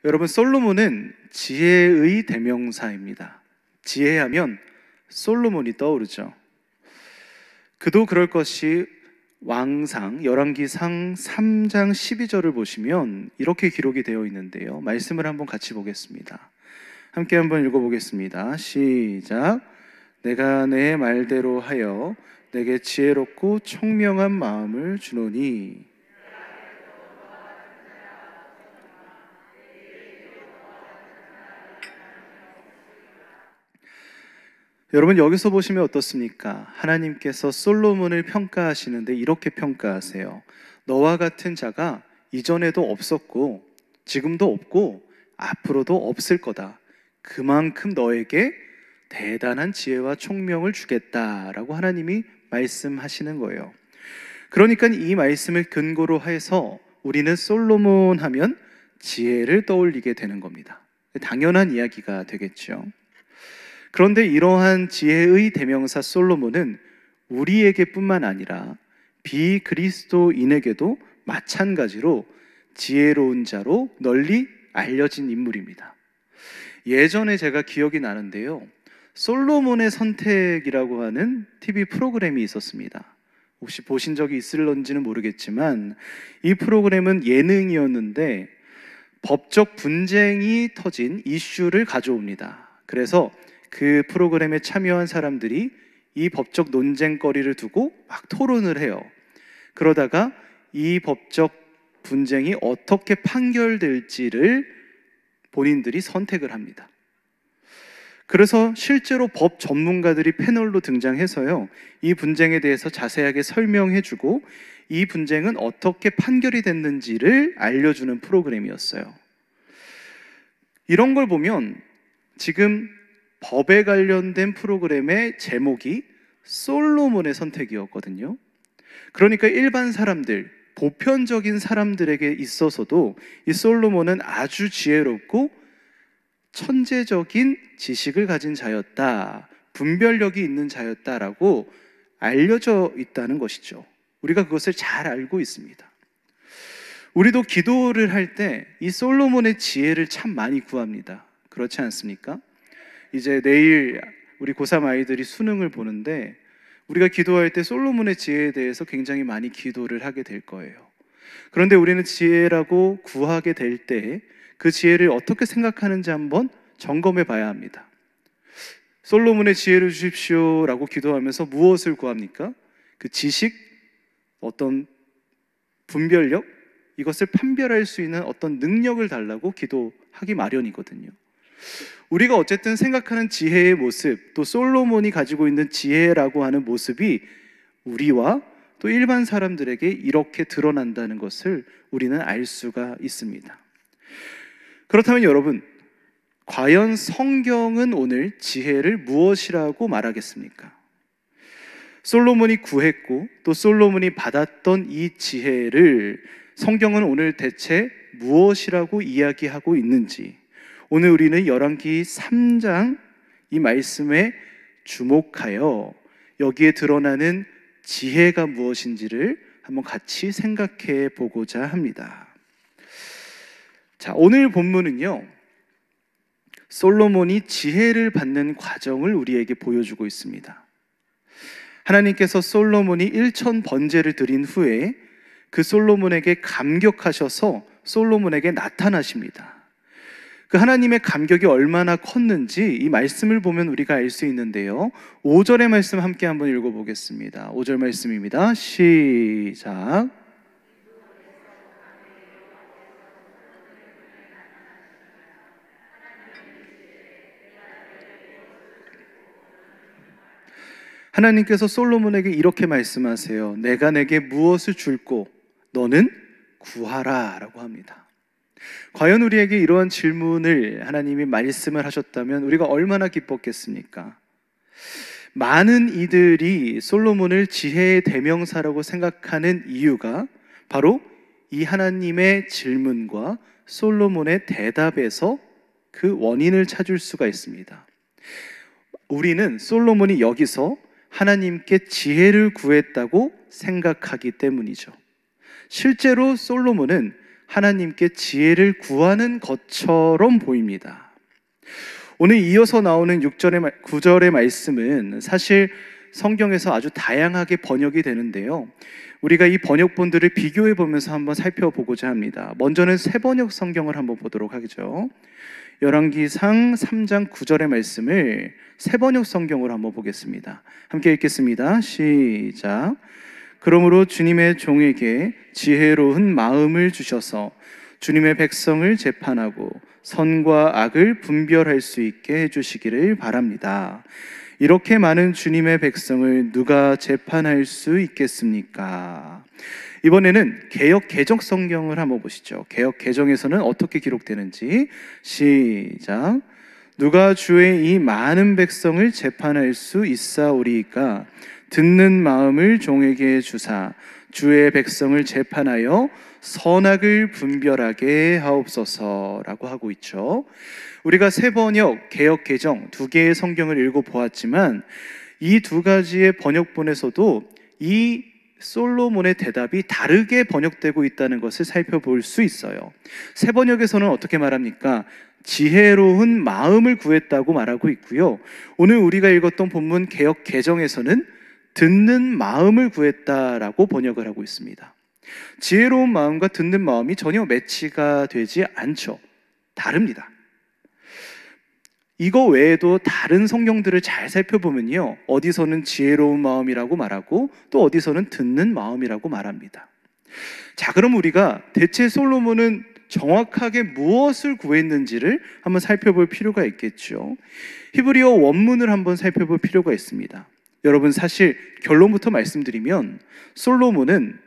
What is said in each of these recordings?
여러분, 솔로몬은 지혜의 대명사입니다. 지혜하면 솔로몬이 떠오르죠. 그도 그럴 것이 왕상 열왕기상 3장 12절을 보시면 이렇게 기록이 되어 있는데요, 말씀을 한번 같이 보겠습니다. 함께 한번 읽어보겠습니다. 시작. 내가 내 말대로 하여 내게 지혜롭고 총명한 마음을 주노니. 여러분, 여기서 보시면 어떻습니까? 하나님께서 솔로몬을 평가하시는데 이렇게 평가하세요. 너와 같은 자가 이전에도 없었고 지금도 없고 앞으로도 없을 거다. 그만큼 너에게 대단한 지혜와 총명을 주겠다라고 하나님이 말씀하시는 거예요. 그러니까 이 말씀을 근거로 해서 우리는 솔로몬 하면 지혜를 떠올리게 되는 겁니다. 당연한 이야기가 되겠죠. 그런데 이러한 지혜의 대명사 솔로몬은 우리에게 뿐만 아니라 비그리스도인에게도 마찬가지로 지혜로운 자로 널리 알려진 인물입니다. 예전에 제가 기억이 나는데요, 솔로몬의 선택이라고 하는 TV 프로그램이 있었습니다. 혹시 보신 적이 있을런지는 모르겠지만 이 프로그램은 예능이었는데 법적 분쟁이 터진 이슈를 가져옵니다. 그래서 그 프로그램에 참여한 사람들이 이 법적 논쟁거리를 두고 막 토론을 해요. 그러다가 이 법적 분쟁이 어떻게 판결될지를 본인들이 선택을 합니다. 그래서 실제로 법 전문가들이 패널로 등장해서요, 이 분쟁에 대해서 자세하게 설명해주고 이 분쟁은 어떻게 판결이 됐는지를 알려주는 프로그램이었어요. 이런 걸 보면 지금 법에 관련된 프로그램의 제목이 솔로몬의 선택이었거든요. 그러니까 일반 사람들, 보편적인 사람들에게 있어서도 이 솔로몬은 아주 지혜롭고 천재적인 지식을 가진 자였다, 분별력이 있는 자였다라고 알려져 있다는 것이죠. 우리가 그것을 잘 알고 있습니다. 우리도 기도를 할 때 이 솔로몬의 지혜를 참 많이 구합니다. 그렇지 않습니까? 이제 내일 우리 고3 아이들이 수능을 보는데 우리가 기도할 때 솔로몬의 지혜에 대해서 굉장히 많이 기도를 하게 될 거예요. 그런데 우리는 지혜라고 구하게 될 때 그 지혜를 어떻게 생각하는지 한번 점검해 봐야 합니다. 솔로몬의 지혜를 주십시오 라고 기도하면서 무엇을 구합니까? 그 지식, 어떤 분별력, 이것을 판별할 수 있는 어떤 능력을 달라고 기도하기 마련이거든요. 우리가 어쨌든 생각하는 지혜의 모습, 또 솔로몬이 가지고 있는 지혜라고 하는 모습이 우리와 또 일반 사람들에게 이렇게 드러난다는 것을 우리는 알 수가 있습니다. 그렇다면 여러분, 과연 성경은 오늘 지혜를 무엇이라고 말하겠습니까? 솔로몬이 구했고 또 솔로몬이 받았던 이 지혜를 성경은 오늘 대체 무엇이라고 이야기하고 있는지, 오늘 우리는 열왕기 3장 이 말씀에 주목하여 여기에 드러나는 지혜가 무엇인지를 한번 같이 생각해 보고자 합니다. 자, 오늘 본문은요, 솔로몬이 지혜를 받는 과정을 우리에게 보여주고 있습니다. 하나님께서 솔로몬이 1000번제를 드린 후에 그 솔로몬에게 감격하셔서 솔로몬에게 나타나십니다. 그 하나님의 감격이 얼마나 컸는지 이 말씀을 보면 우리가 알 수 있는데요, 5절의 말씀 함께 한번 읽어보겠습니다. 5절 말씀입니다. 시작. 하나님께서 솔로몬에게 이렇게 말씀하세요. 내가 내게 무엇을 줄꼬 너는 구하라 라고 합니다. 과연 우리에게 이러한 질문을 하나님이 말씀을 하셨다면 우리가 얼마나 기뻤겠습니까? 많은 이들이 솔로몬을 지혜의 대명사라고 생각하는 이유가 바로 이 하나님의 질문과 솔로몬의 대답에서 그 원인을 찾을 수가 있습니다. 우리는 솔로몬이 여기서 하나님께 지혜를 구했다고 생각하기 때문이죠. 실제로 솔로몬은 하나님께 지혜를 구하는 것처럼 보입니다. 오늘 이어서 나오는 9절의 말씀은 사실 성경에서 아주 다양하게 번역이 되는데요. 우리가 이 번역본들을 비교해 보면서 한번 살펴보고자 합니다. 먼저는 새번역 성경을 한번 보도록 하죠. 열왕기상 3장 9절의 말씀을 새번역 성경으로 한번 보겠습니다. 함께 읽겠습니다. 시작. 그러므로 주님의 종에게 지혜로운 마음을 주셔서 주님의 백성을 재판하고 선과 악을 분별할 수 있게 해주시기를 바랍니다. 이렇게 많은 주님의 백성을 누가 재판할 수 있겠습니까? 이번에는 개역 개정 성경을 한번 보시죠. 개역 개정에서는 어떻게 기록되는지 시작. 누가 주의 이 많은 백성을 재판할 수 있사오리이까? 듣는 마음을 종에게 주사 주의 백성을 재판하여 선악을 분별하게 하옵소서라고 하고 있죠. 우리가 새번역, 개역 개정 두 개의 성경을 읽어보았지만 이 두 가지의 번역본에서도 이 솔로몬의 대답이 다르게 번역되고 있다는 것을 살펴볼 수 있어요. 새번역에서는 어떻게 말합니까? 지혜로운 마음을 구했다고 말하고 있고요. 오늘 우리가 읽었던 본문 개역 개정에서는 듣는 마음을 구했다라고 번역을 하고 있습니다. 지혜로운 마음과 듣는 마음이 전혀 매치가 되지 않죠. 다릅니다. 이거 외에도 다른 성경들을 잘 살펴보면요, 어디서는 지혜로운 마음이라고 말하고 또 어디서는 듣는 마음이라고 말합니다. 자, 그럼 우리가 대체 솔로몬은 정확하게 무엇을 구했는지를 한번 살펴볼 필요가 있겠죠. 히브리어 원문을 한번 살펴볼 필요가 있습니다. 여러분, 사실 결론부터 말씀드리면 솔로몬은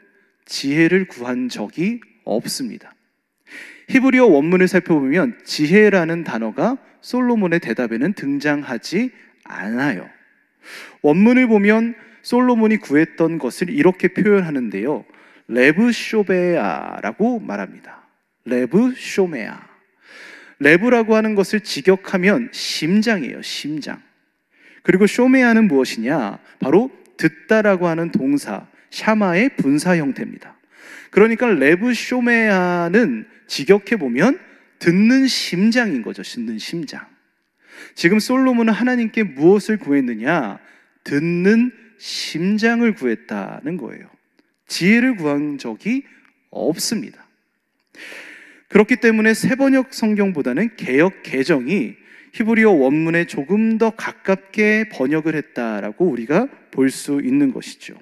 지혜를 구한 적이 없습니다. 히브리어 원문을 살펴보면 지혜라는 단어가 솔로몬의 대답에는 등장하지 않아요. 원문을 보면 솔로몬이 구했던 것을 이렇게 표현하는데요, 레브쇼메아라고 말합니다. 레브쇼메아. 레브라고 하는 것을 직역하면 심장이에요. 심장. 그리고 쇼메아는 무엇이냐? 바로 듣다라고 하는 동사 샤마의 분사 형태입니다. 그러니까 레브쇼메아는 직역해보면 듣는 심장인 거죠. 듣는 심장. 지금 솔로몬은 하나님께 무엇을 구했느냐? 듣는 심장을 구했다는 거예요. 지혜를 구한 적이 없습니다. 그렇기 때문에 새번역 성경보다는 개역 개정이 히브리어 원문에 조금 더 가깝게 번역을 했다라고 우리가 볼 수 있는 것이죠.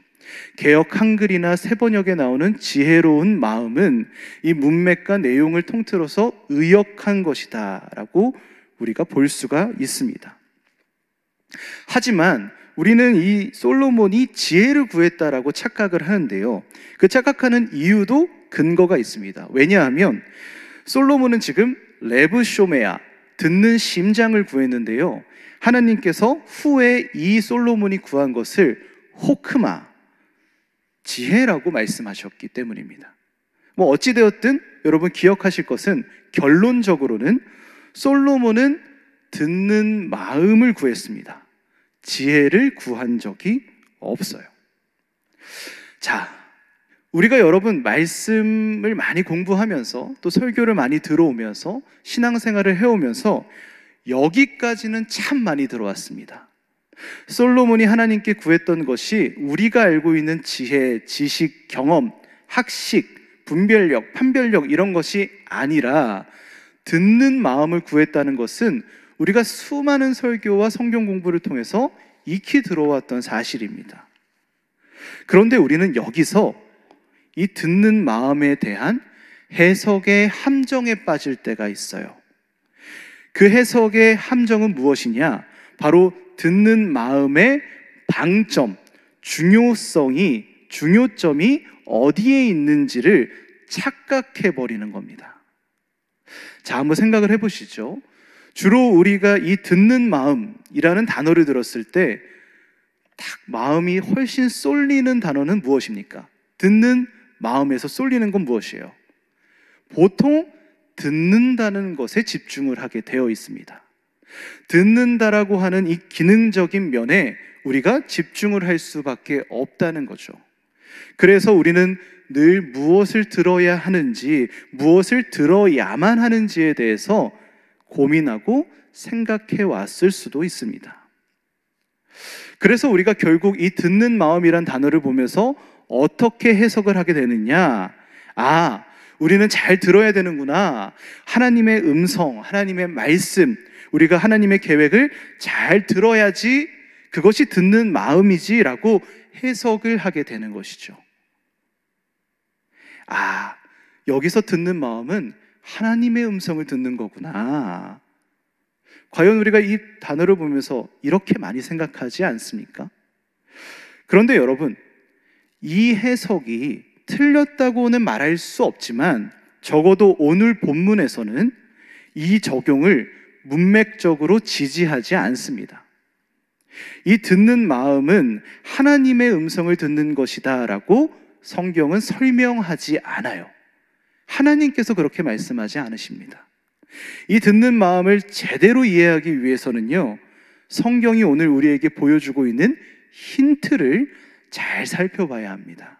개역 한글이나 새번역에 나오는 지혜로운 마음은 이 문맥과 내용을 통틀어서 의역한 것이다 라고 우리가 볼 수가 있습니다. 하지만 우리는 이 솔로몬이 지혜를 구했다라고 착각을 하는데요, 그 착각하는 이유도 근거가 있습니다. 왜냐하면 솔로몬은 지금 레브쇼메아, 듣는 심장을 구했는데요, 하나님께서 후에 이 솔로몬이 구한 것을 호크마, 지혜라고 말씀하셨기 때문입니다. 어찌되었든 여러분 기억하실 것은 결론적으로는 솔로몬은 듣는 마음을 구했습니다. 지혜를 구한 적이 없어요. 자, 우리가 여러분 말씀을 많이 공부하면서 또 설교를 많이 들어오면서 신앙생활을 해오면서 여기까지는 참 많이 들어왔습니다. 솔로몬이 하나님께 구했던 것이 우리가 알고 있는 지혜, 지식, 경험, 학식, 분별력, 판별력 이런 것이 아니라 듣는 마음을 구했다는 것은 우리가 수많은 설교와 성경 공부를 통해서 익히 들어왔던 사실입니다. 그런데 우리는 여기서 이 듣는 마음에 대한 해석의 함정에 빠질 때가 있어요. 그 해석의 함정은 무엇이냐? 바로 듣는 마음의 방점, 중요점이 어디에 있는지를 착각해버리는 겁니다. 자, 한번 생각을 해보시죠. 주로 우리가 이 듣는 마음이라는 단어를 들었을 때 딱 마음이 훨씬 쏠리는 단어는 무엇입니까? 듣는 마음에서 쏠리는 건 무엇이에요? 보통 듣는다는 것에 집중을 하게 되어 있습니다. 듣는다라고 하는 이 기능적인 면에 우리가 집중을 할 수밖에 없다는 거죠. 그래서 우리는 늘 무엇을 들어야 하는지, 무엇을 들어야만 하는지에 대해서 고민하고 생각해 왔을 수도 있습니다. 그래서 우리가 결국 이 듣는 마음이란 단어를 보면서 어떻게 해석을 하게 되느냐? 아, 우리는 잘 들어야 되는구나. 하나님의 음성, 하나님의 말씀, 우리가 하나님의 계획을 잘 들어야지, 그것이 듣는 마음이지라고 해석을 하게 되는 것이죠. 아, 여기서 듣는 마음은 하나님의 음성을 듣는 거구나. 과연 우리가 이 단어를 보면서 이렇게 많이 생각하지 않습니까? 그런데 여러분, 이 해석이 틀렸다고는 말할 수 없지만 적어도 오늘 본문에서는 이 적용을 문맥적으로 지지하지 않습니다. 이 듣는 마음은 하나님의 음성을 듣는 것이다 라고 성경은 설명하지 않아요. 하나님께서 그렇게 말씀하지 않으십니다. 이 듣는 마음을 제대로 이해하기 위해서는요, 성경이 오늘 우리에게 보여주고 있는 힌트를 잘 살펴봐야 합니다.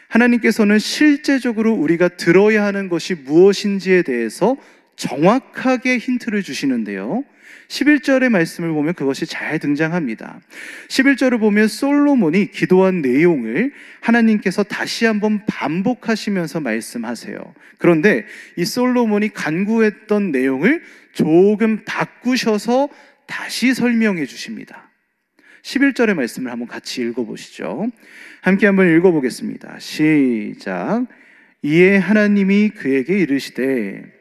하나님께서는 실제적으로 우리가 들어야 하는 것이 무엇인지에 대해서 정확하게 힌트를 주시는데요, 11절의 말씀을 보면 그것이 잘 등장합니다. 11절을 보면 솔로몬이 기도한 내용을 하나님께서 다시 한번 반복하시면서 말씀하세요. 그런데 이 솔로몬이 간구했던 내용을 조금 바꾸셔서 다시 설명해 주십니다. 11절의 말씀을 한번 같이 읽어보시죠. 함께 한번 읽어보겠습니다. 시작. 이에 하나님이 그에게 이르시되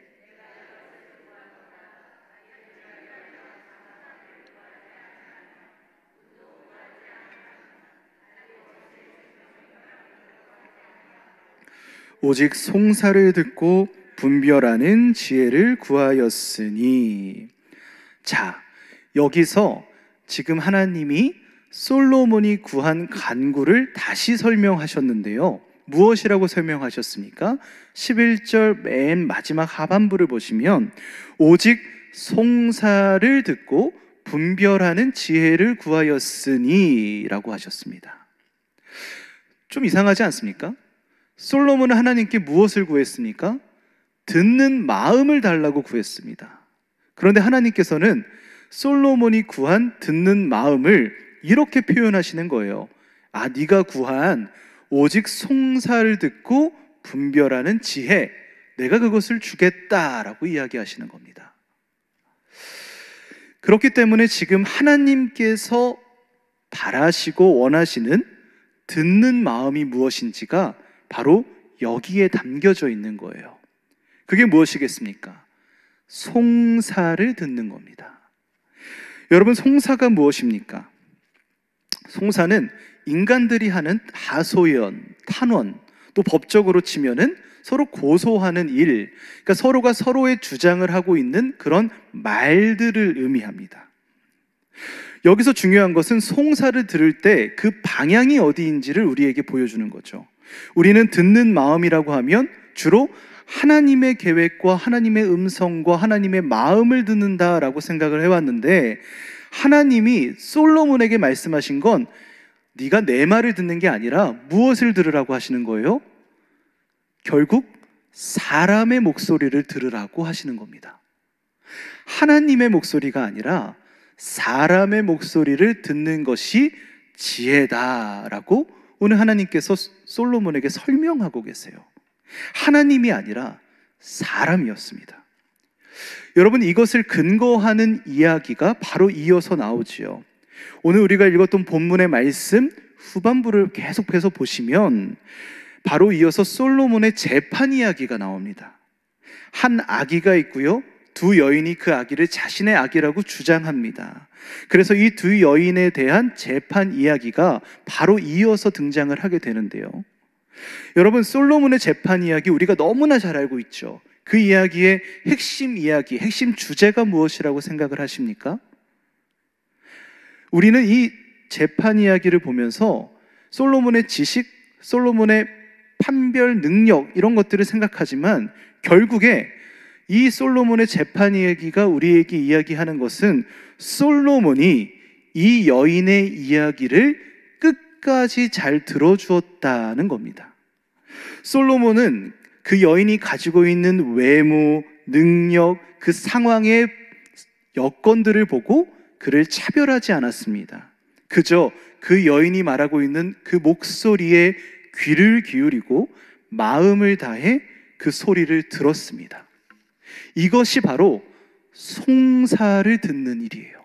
오직 송사를 듣고 분별하는 지혜를 구하였으니. 자, 여기서 지금 하나님이 솔로몬이 구한 간구를 다시 설명하셨는데요, 무엇이라고 설명하셨습니까? 11절 맨 마지막 하반부를 보시면 오직 송사를 듣고 분별하는 지혜를 구하였으니 라고 하셨습니다. 좀 이상하지 않습니까? 솔로몬은 하나님께 무엇을 구했습니까? 듣는 마음을 달라고 구했습니다. 그런데 하나님께서는 솔로몬이 구한 듣는 마음을 이렇게 표현하시는 거예요. 아, 네가 구한 오직 송사를 듣고 분별하는 지혜, 내가 그것을 주겠다라고 이야기하시는 겁니다. 그렇기 때문에 지금 하나님께서 바라시고 원하시는 듣는 마음이 무엇인지가 바로 여기에 담겨져 있는 거예요. 그게 무엇이겠습니까? 송사를 듣는 겁니다. 여러분, 송사가 무엇입니까? 송사는 인간들이 하는 하소연, 탄원, 또 법적으로 치면은 서로 고소하는 일, 그러니까 서로가 서로의 주장을 하고 있는 그런 말들을 의미합니다. 여기서 중요한 것은 송사를 들을 때 그 방향이 어디인지를 우리에게 보여주는 거죠. 우리는 듣는 마음이라고 하면 주로 하나님의 계획과 하나님의 음성과 하나님의 마음을 듣는다라고 생각을 해왔는데, 하나님이 솔로몬에게 말씀하신 건 네가 내 말을 듣는 게 아니라 무엇을 들으라고 하시는 거예요? 결국 사람의 목소리를 들으라고 하시는 겁니다. 하나님의 목소리가 아니라 사람의 목소리를 듣는 것이 지혜다라고 오늘 하나님께서 솔로몬에게 설명하고 계세요. 하나님이 아니라 사람이었습니다. 여러분, 이것을 근거하는 이야기가 바로 이어서 나오지요. 오늘 우리가 읽었던 본문의 말씀 후반부를 계속해서 보시면 바로 이어서 솔로몬의 재판 이야기가 나옵니다. 한 아기가 있고요, 두 여인이 그 아기를 자신의 아기라고 주장합니다. 그래서 이 두 여인에 대한 재판 이야기가 바로 이어서 등장을 하게 되는데요, 여러분, 솔로몬의 재판 이야기 우리가 너무나 잘 알고 있죠. 그 이야기의 핵심 이야기, 핵심 주제가 무엇이라고 생각을 하십니까? 우리는 이 재판 이야기를 보면서 솔로몬의 지식, 솔로몬의 판별 능력, 이런 것들을 생각하지만 결국에 이 솔로몬의 재판 이야기가 우리에게 이야기하는 것은 솔로몬이 이 여인의 이야기를 끝까지 잘 들어주었다는 겁니다. 솔로몬은 그 여인이 가지고 있는 외모, 능력, 그 상황의 여건들을 보고 그를 차별하지 않았습니다. 그저 그 여인이 말하고 있는 그 목소리에 귀를 기울이고 마음을 다해 그 소리를 들었습니다. 이것이 바로 송사를 듣는 일이에요.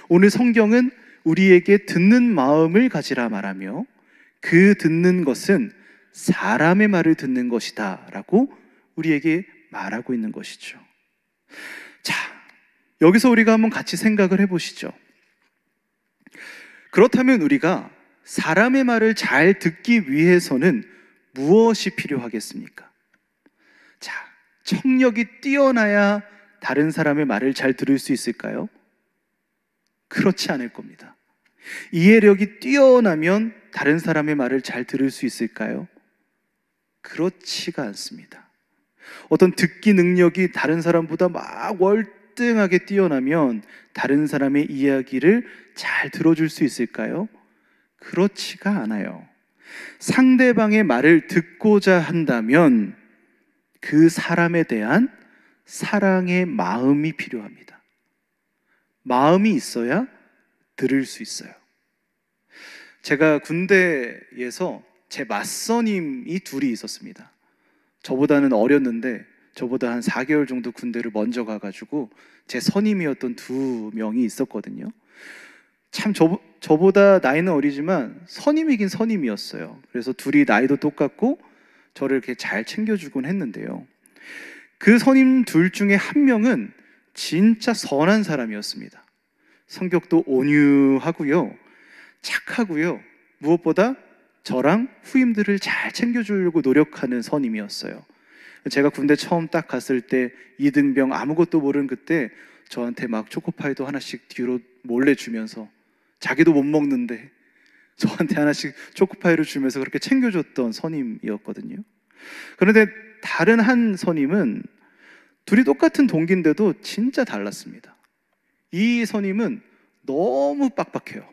오늘 성경은 우리에게 듣는 마음을 가지라 말하며 그 듣는 것은 사람의 말을 듣는 것이다 라고 우리에게 말하고 있는 것이죠. 자, 여기서 우리가 한번 같이 생각을 해보시죠. 그렇다면 우리가 사람의 말을 잘 듣기 위해서는 무엇이 필요하겠습니까? 자, 청력이 뛰어나야 다른 사람의 말을 잘 들을 수 있을까요? 그렇지 않을 겁니다. 이해력이 뛰어나면 다른 사람의 말을 잘 들을 수 있을까요? 그렇지가 않습니다. 어떤 듣기 능력이 다른 사람보다 막 월등하게 뛰어나면 다른 사람의 이야기를 잘 들어줄 수 있을까요? 그렇지가 않아요. 상대방의 말을 듣고자 한다면 그 사람에 대한 사랑의 마음이 필요합니다. 마음이 있어야 들을 수 있어요. 제가 군대에서 제 맞선임이 둘이 있었습니다. 저보다는 어렸는데 저보다 한 4개월 정도 군대를 먼저 가가지고 제 선임이었던 두 명이 있었거든요. 참 저보다 나이는 어리지만 선임이긴 선임이었어요. 그래서 둘이 나이도 똑같고 저를 이렇게 잘 챙겨주곤 했는데요. 그 선임 둘 중에 한 명은 진짜 선한 사람이었습니다. 성격도 온유하고요, 착하고요, 무엇보다 저랑 후임들을 잘 챙겨주려고 노력하는 선임이었어요. 제가 군대 처음 딱 갔을 때 이등병 아무것도 모르는 그때 저한테 막 초코파이도 하나씩 뒤로 몰래 주면서, 자기도 못 먹는데 저한테 하나씩 초코파이를 주면서 그렇게 챙겨줬던 선임이었거든요. 그런데 다른 한 선임은 둘이 똑같은 동기인데도 진짜 달랐습니다. 이 선임은 너무 빡빡해요.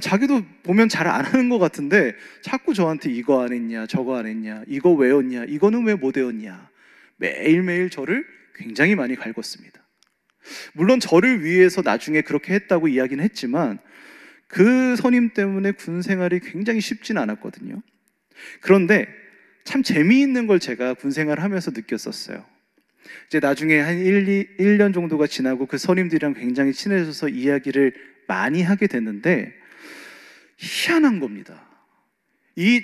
자기도 보면 잘 안 하는 것 같은데 자꾸 저한테 이거 안 했냐, 저거 안 했냐, 이거 외웠냐, 이거는 왜 못 외웠냐, 매일매일 저를 굉장히 많이 갈궜습니다. 물론 저를 위해서 나중에 그렇게 했다고 이야기는 했지만 그 선임 때문에 군 생활이 굉장히 쉽진 않았거든요. 그런데 참 재미있는 걸 제가 군 생활을 하면서 느꼈었어요. 이제 나중에 한 1년 정도가 지나고 그 선임들이랑 굉장히 친해져서 이야기를 많이 하게 됐는데 희한한 겁니다. 이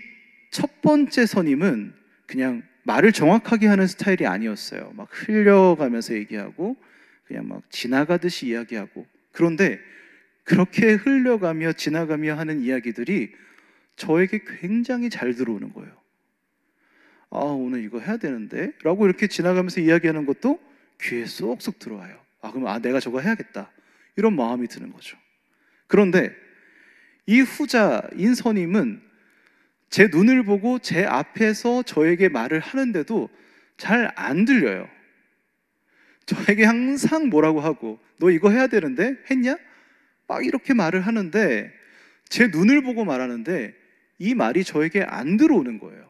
첫 번째 선임은 그냥 말을 정확하게 하는 스타일이 아니었어요. 막 흘려가면서 얘기하고 그냥 막 지나가듯이 이야기하고, 그런데 그렇게 흘려가며 지나가며 하는 이야기들이 저에게 굉장히 잘 들어오는 거예요. 아, 오늘 이거 해야 되는데? 라고 이렇게 지나가면서 이야기하는 것도 귀에 쏙쏙 들어와요. 그럼 내가 저거 해야겠다, 이런 마음이 드는 거죠. 그런데 이 후자인 선임은 제 눈을 보고 제 앞에서 저에게 말을 하는데도 잘 안 들려요. 저에게 항상 뭐라고 하고, 너 이거 해야 되는데? 했냐? 막 이렇게 말을 하는데 제 눈을 보고 말하는데 이 말이 저에게 안 들어오는 거예요.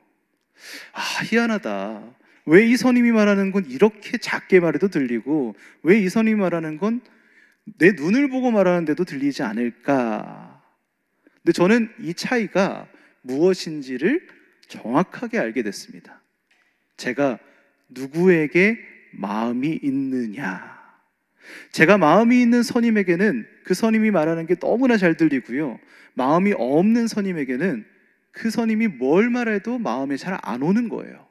희한하다. 왜 이 선임이 말하는 건 이렇게 작게 말해도 들리고 왜 이 선임이 말하는 건 내 눈을 보고 말하는데도 들리지 않을까? 근데 저는 이 차이가 무엇인지를 정확하게 알게 됐습니다. 제가 누구에게 마음이 있느냐, 제가 마음이 있는 선임에게는 그 선임이 말하는 게 너무나 잘 들리고요, 마음이 없는 선임에게는 그 선임이 뭘 말해도 마음에 잘 안 오는 거예요.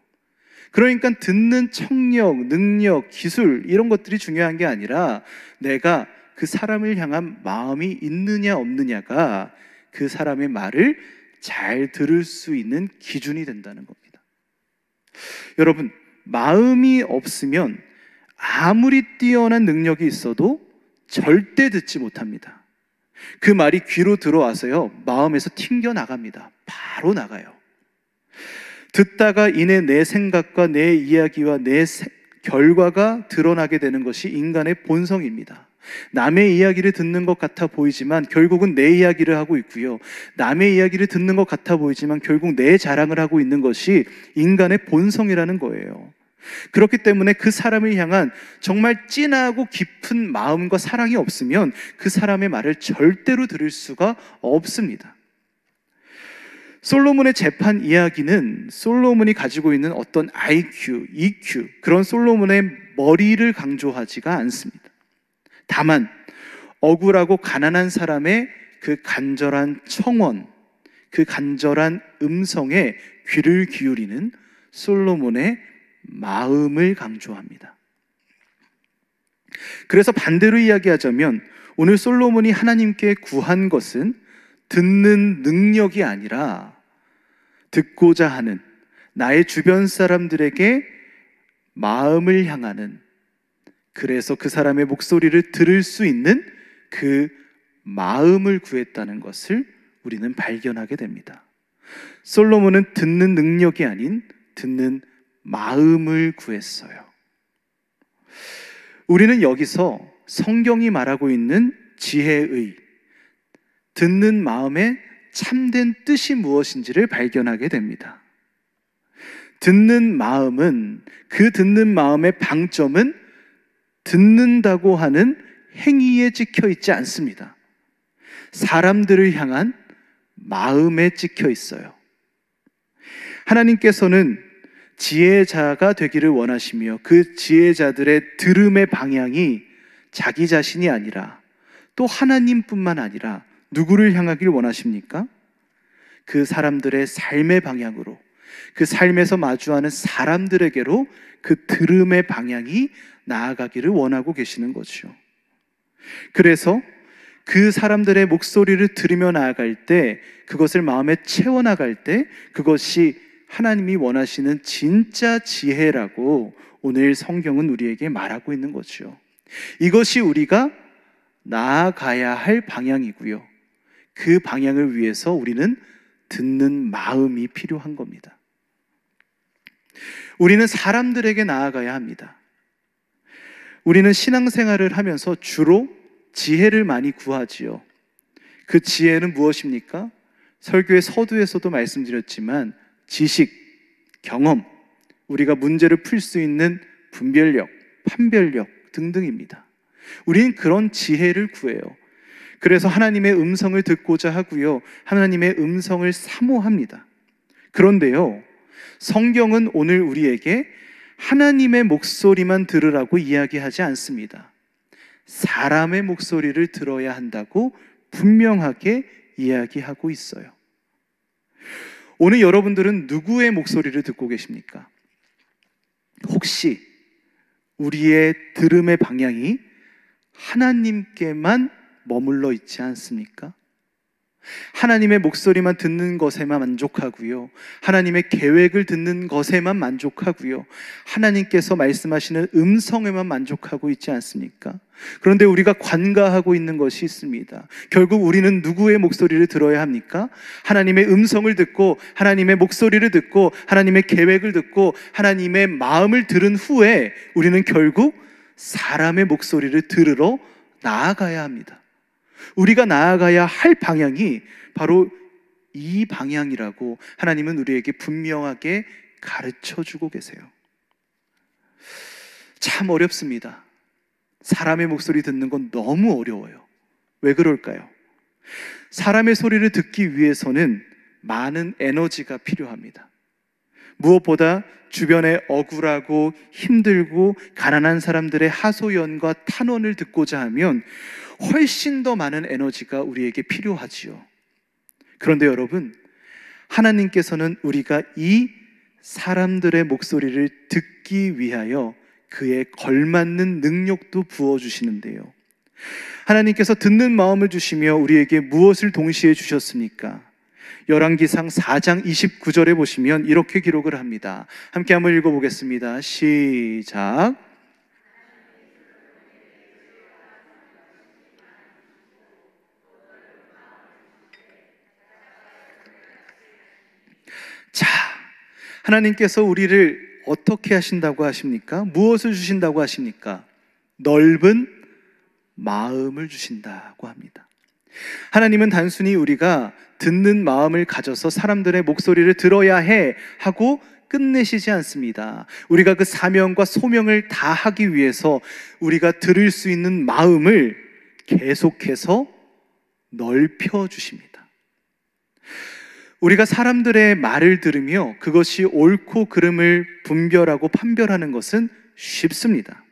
그러니까 듣는 청력, 능력, 기술 이런 것들이 중요한 게 아니라 내가 그 사람을 향한 마음이 있느냐 없느냐가 그 사람의 말을 잘 들을 수 있는 기준이 된다는 겁니다. 여러분, 마음이 없으면 아무리 뛰어난 능력이 있어도 절대 듣지 못합니다. 그 말이 귀로 들어와서요, 마음에서 튕겨 나갑니다. 바로 나가요. 듣다가 이내 내 생각과 내 이야기와 내 결과가 드러나게 되는 것이 인간의 본성입니다. 남의 이야기를 듣는 것 같아 보이지만 결국은 내 이야기를 하고 있고요. 남의 이야기를 듣는 것 같아 보이지만 결국 내 자랑을 하고 있는 것이 인간의 본성이라는 거예요. 그렇기 때문에 그 사람을 향한 정말 진하고 깊은 마음과 사랑이 없으면 그 사람의 말을 절대로 들을 수가 없습니다. 솔로몬의 재판 이야기는 솔로몬이 가지고 있는 어떤 IQ, EQ, 그런 솔로몬의 머리를 강조하지가 않습니다. 다만 억울하고 가난한 사람의 그 간절한 청원, 그 간절한 음성에 귀를 기울이는 솔로몬의 마음을 강조합니다. 그래서 반대로 이야기하자면 오늘 솔로몬이 하나님께 구한 것은 듣는 능력이 아니라 듣고자 하는 나의 주변 사람들에게 마음을 향하는, 그래서 그 사람의 목소리를 들을 수 있는 그 마음을 구했다는 것을 우리는 발견하게 됩니다. 솔로몬은 듣는 능력이 아닌 듣는 마음을 구했어요. 우리는 여기서 성경이 말하고 있는 지혜의, 듣는 마음의 참된 뜻이 무엇인지를 발견하게 됩니다. 듣는 마음은, 그 듣는 마음의 방점은 듣는다고 하는 행위에 찍혀 있지 않습니다. 사람들을 향한 마음에 찍혀 있어요. 하나님께서는 지혜자가 되기를 원하시며 그 지혜자들의 들음의 방향이 자기 자신이 아니라 또 하나님뿐만 아니라 누구를 향하길 원하십니까? 그 사람들의 삶의 방향으로, 그 삶에서 마주하는 사람들에게로 그 들음의 방향이 나아가기를 원하고 계시는 거죠. 그래서 그 사람들의 목소리를 들으며 나아갈 때, 그것을 마음에 채워나갈 때 그것이 하나님이 원하시는 진짜 지혜라고 오늘 성경은 우리에게 말하고 있는 거죠. 이것이 우리가 나아가야 할 방향이고요. 그 방향을 위해서 우리는 듣는 마음이 필요한 겁니다. 우리는 사람들에게 나아가야 합니다. 우리는 신앙생활을 하면서 주로 지혜를 많이 구하지요. 그 지혜는 무엇입니까? 설교의 서두에서도 말씀드렸지만 지식, 경험, 우리가 문제를 풀 수 있는 분별력, 판별력 등등입니다. 우리는 그런 지혜를 구해요. 그래서 하나님의 음성을 듣고자 하고요, 하나님의 음성을 사모합니다. 그런데요, 성경은 오늘 우리에게 하나님의 목소리만 들으라고 이야기하지 않습니다. 사람의 목소리를 들어야 한다고 분명하게 이야기하고 있어요. 오늘 여러분들은 누구의 목소리를 듣고 계십니까? 혹시 우리의 들음의 방향이 하나님께만 머물러 있지 않습니까? 하나님의 목소리만 듣는 것에만 만족하고요, 하나님의 계획을 듣는 것에만 만족하고요, 하나님께서 말씀하시는 음성에만 만족하고 있지 않습니까? 그런데 우리가 관가하고 있는 것이 있습니다. 결국 우리는 누구의 목소리를 들어야 합니까? 하나님의 음성을 듣고, 하나님의 목소리를 듣고, 하나님의 계획을 듣고, 하나님의 마음을 들은 후에 우리는 결국 사람의 목소리를 들으러 나아가야 합니다. 우리가 나아가야 할 방향이 바로 이 방향이라고 하나님은 우리에게 분명하게 가르쳐주고 계세요. 참 어렵습니다. 사람의 목소리 듣는 건 너무 어려워요. 왜 그럴까요? 사람의 소리를 듣기 위해서는 많은 에너지가 필요합니다. 무엇보다 주변에 억울하고 힘들고 가난한 사람들의 하소연과 탄원을 듣고자 하면 훨씬 더 많은 에너지가 우리에게 필요하지요. 그런데 여러분, 하나님께서는 우리가 이 사람들의 목소리를 듣기 위하여 그에 걸맞는 능력도 부어주시는데요, 하나님께서 듣는 마음을 주시며 우리에게 무엇을 동시에 주셨습니까? 열왕기상 4장 29절에 보시면 이렇게 기록을 합니다. 함께 한번 읽어보겠습니다. 시작. 자, 하나님께서 우리를 어떻게 하신다고 하십니까? 무엇을 주신다고 하십니까? 넓은 마음을 주신다고 합니다. 하나님은 단순히 우리가 듣는 마음을 가져서 사람들의 목소리를 들어야 해 하고 끝내시지 않습니다. 우리가 그 사명과 소명을 다하기 위해서 우리가 들을 수 있는 마음을 계속해서 넓혀 주십니다. 우리가 사람들의 말을 들으며 그것이 옳고 그름을 분별하고 판별하는 것은 쉽습니다.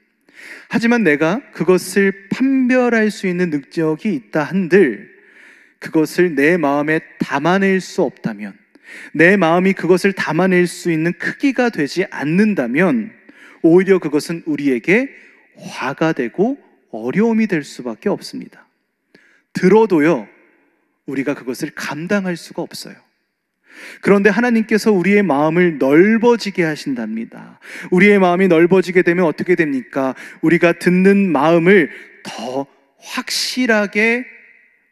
하지만 내가 그것을 판별할 수 있는 능력이 있다 한들 그것을 내 마음에 담아낼 수 없다면, 내 마음이 그것을 담아낼 수 있는 크기가 되지 않는다면 오히려 그것은 우리에게 화가 되고 어려움이 될 수밖에 없습니다. 들어도요, 우리가 그것을 감당할 수가 없어요. 그런데 하나님께서 우리의 마음을 넓어지게 하신답니다. 우리의 마음이 넓어지게 되면 어떻게 됩니까? 우리가 듣는 마음을 더 확실하게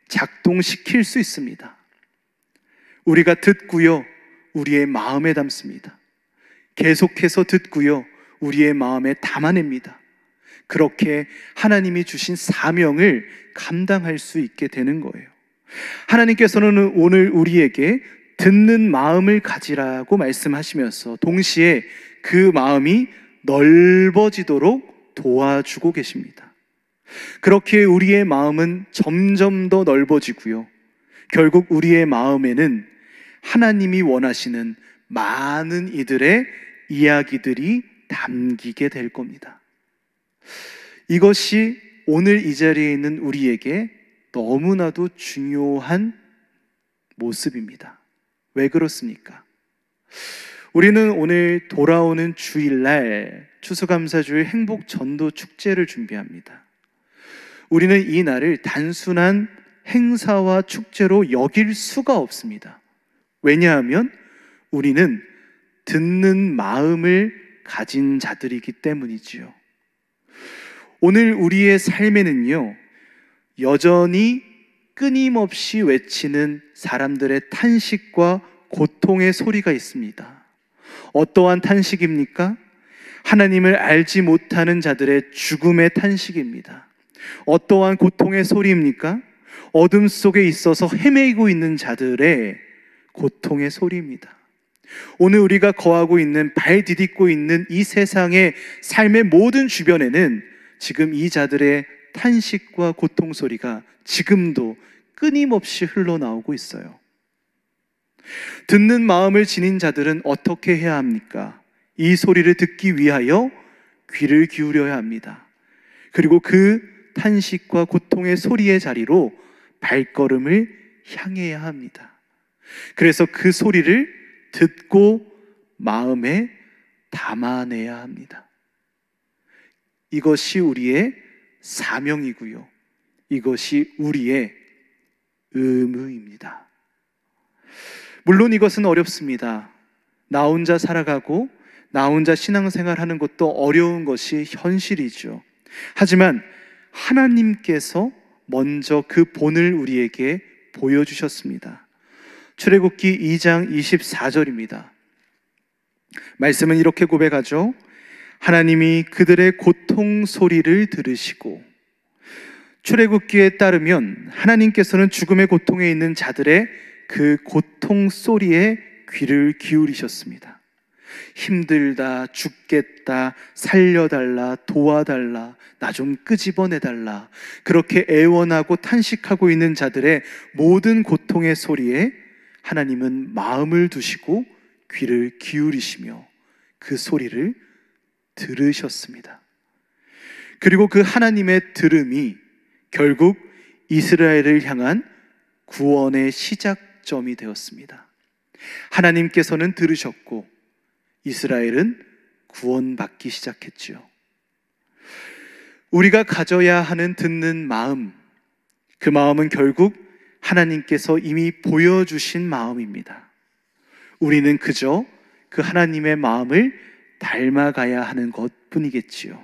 작동시킬 수 있습니다. 우리가 듣고요, 우리의 마음에 담습니다. 계속해서 듣고요, 우리의 마음에 담아냅니다. 그렇게 하나님이 주신 사명을 감당할 수 있게 되는 거예요. 하나님께서는 오늘 우리에게 듣는 마음을 가지라고 말씀하시면서 동시에 그 마음이 넓어지도록 도와주고 계십니다. 그렇게 우리의 마음은 점점 더 넓어지고요, 결국 우리의 마음에는 하나님이 원하시는 많은 이들의 이야기들이 담기게 될 겁니다. 이것이 오늘 이 자리에 있는 우리에게 너무나도 중요한 모습입니다. 왜 그렇습니까? 우리는 오늘 돌아오는 주일날 추수감사주일 행복전도 축제를 준비합니다. 우리는 이 날을 단순한 행사와 축제로 여길 수가 없습니다. 왜냐하면 우리는 듣는 마음을 가진 자들이기 때문이지요. 오늘 우리의 삶에는요, 여전히 끊임없이 외치는 사람들의 탄식과 고통의 소리가 있습니다. 어떠한 탄식입니까? 하나님을 알지 못하는 자들의 죽음의 탄식입니다. 어떠한 고통의 소리입니까? 어둠 속에 있어서 헤매고 있는 자들의 고통의 소리입니다. 오늘 우리가 거하고 있는, 발 디딛고 있는 이 세상의 삶의 모든 주변에는 지금 이 자들의 탄식과 고통 소리가 지금도 끊임없이 흘러나오고 있어요. 듣는 마음을 지닌 자들은 어떻게 해야 합니까? 이 소리를 듣기 위하여 귀를 기울여야 합니다. 그리고 그 탄식과 고통의 소리의 자리로 발걸음을 향해야 합니다. 그래서 그 소리를 듣고 마음에 담아내야 합니다. 이것이 우리의 사명이고요, 이것이 우리의 의무입니다. 물론 이것은 어렵습니다. 나 혼자 살아가고 나 혼자 신앙생활 하는 것도 어려운 것이 현실이죠. 하지만 하나님께서 먼저 그 본을 우리에게 보여주셨습니다. 출애굽기 2장 24절입니다. 말씀은 이렇게 고백하죠. 하나님이 그들의 고통 소리를 들으시고, 출애굽기에 따르면 하나님께서는 죽음의 고통에 있는 자들의 그 고통 소리에 귀를 기울이셨습니다. 힘들다, 죽겠다, 살려달라, 도와달라, 나 좀 끄집어내달라, 그렇게 애원하고 탄식하고 있는 자들의 모든 고통의 소리에 하나님은 마음을 두시고 귀를 기울이시며 그 소리를 들으셨습니다. 그리고 그 하나님의 들음이 결국 이스라엘을 향한 구원의 시작점이 되었습니다. 하나님께서는 들으셨고 이스라엘은 구원받기 시작했지요. 우리가 가져야 하는 듣는 마음, 그 마음은 결국 하나님께서 이미 보여주신 마음입니다. 우리는 그저 그 하나님의 마음을 닮아가야 하는 것뿐이겠지요.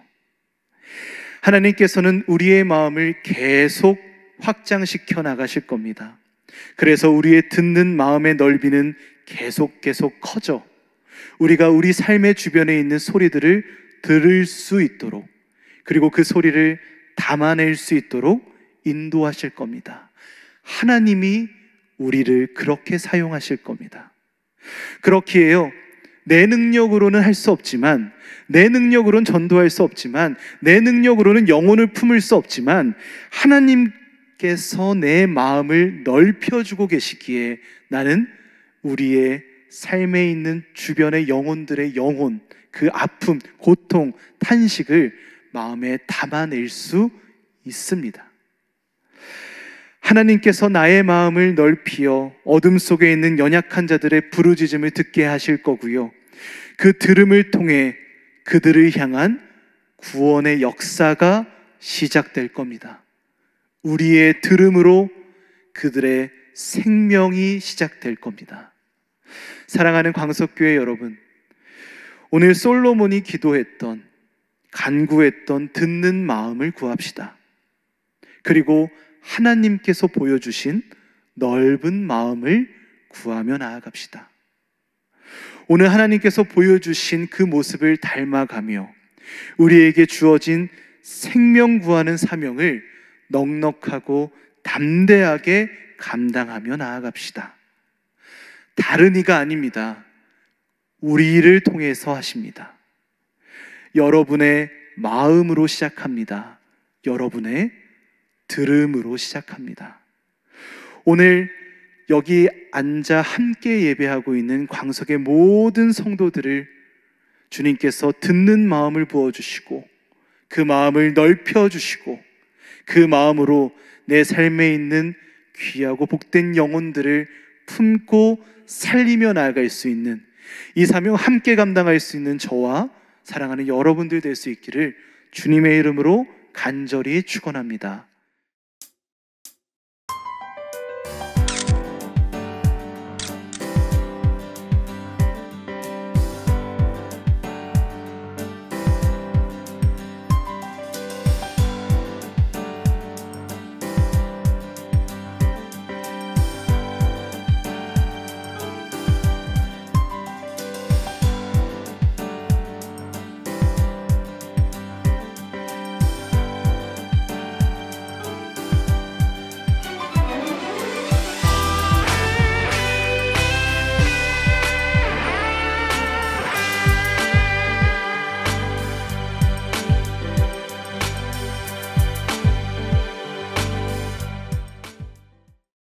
하나님께서는 우리의 마음을 계속 확장시켜 나가실 겁니다. 그래서 우리의 듣는 마음의 넓이는 계속 커져 우리가 우리 삶의 주변에 있는 소리들을 들을 수 있도록, 그리고 그 소리를 담아낼 수 있도록 인도하실 겁니다. 하나님이 우리를 그렇게 사용하실 겁니다. 그렇기에요, 내 능력으로는 할 수 없지만, 내 능력으로는 전도할 수 없지만, 내 능력으로는 영혼을 품을 수 없지만, 하나님께서 내 마음을 넓혀주고 계시기에 나는 우리의 삶에 있는 주변의 영혼들의 영혼, 그 아픔, 고통, 탄식을 마음에 담아낼 수 있습니다. 하나님께서 나의 마음을 넓히어 어둠 속에 있는 연약한 자들의 부르짖음을 듣게 하실 거고요, 그 들음을 통해 그들을 향한 구원의 역사가 시작될 겁니다. 우리의 들음으로 그들의 생명이 시작될 겁니다. 사랑하는 광석교회 여러분, 오늘 솔로몬이 기도했던, 간구했던 듣는 마음을 구합시다. 그리고 하나님께서 보여주신 넓은 마음을 구하며 나아갑시다. 오늘 하나님께서 보여주신 그 모습을 닮아가며 우리에게 주어진 생명 구하는 사명을 넉넉하고 담대하게 감당하며 나아갑시다. 다른 이가 아닙니다. 우리를 통해서 하십니다. 여러분의 마음으로 시작합니다. 여러분의 들음으로 시작합니다. 오늘 여기 앉아 함께 예배하고 있는 광석의 모든 성도들을 주님께서 듣는 마음을 부어주시고, 그 마음을 넓혀주시고, 그 마음으로 내 삶에 있는 귀하고 복된 영혼들을 품고 살리며 나아갈 수 있는, 이 사명 함께 감당할 수 있는 저와 사랑하는 여러분들 될 수 있기를 주님의 이름으로 간절히 축원합니다.